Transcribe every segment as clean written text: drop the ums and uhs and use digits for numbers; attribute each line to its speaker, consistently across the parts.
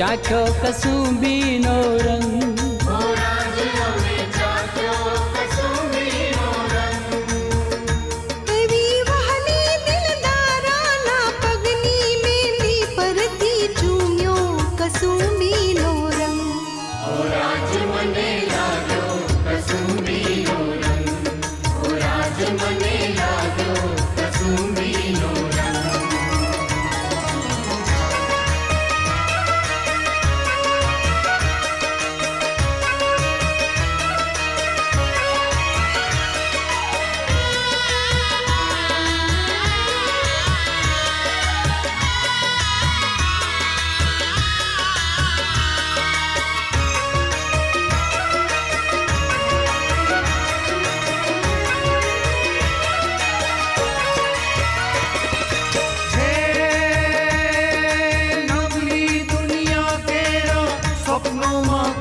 Speaker 1: ચાખ્યો કસુંબીનો રંગ.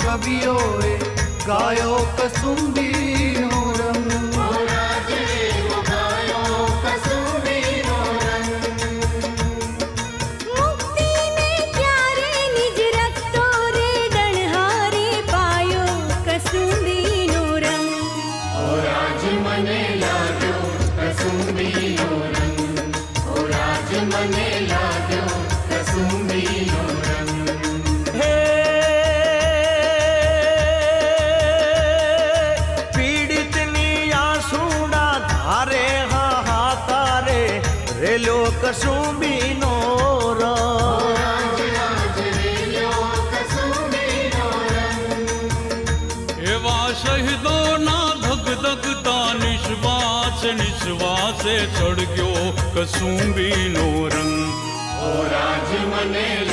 Speaker 2: કવિઓએ ગાયો કસુંબીનો રંગ.
Speaker 3: મુક્તિને ત્યારે નિજ રખતો રે ડણહારે પાયો કસુંબીનો રંગ.
Speaker 4: ઓ રાજ મને લાગ્યો કસુંબીનો રંગ. ઓ રાજ મને લાગ્યો કસુંબીનો રંગ.
Speaker 5: રેલો કસુંબીનો
Speaker 6: એવા શહીદોના ધગધગતા નિશ્વાસે ચડ્યો કસુંબીનો રંગ.
Speaker 4: ઓ રાજ મને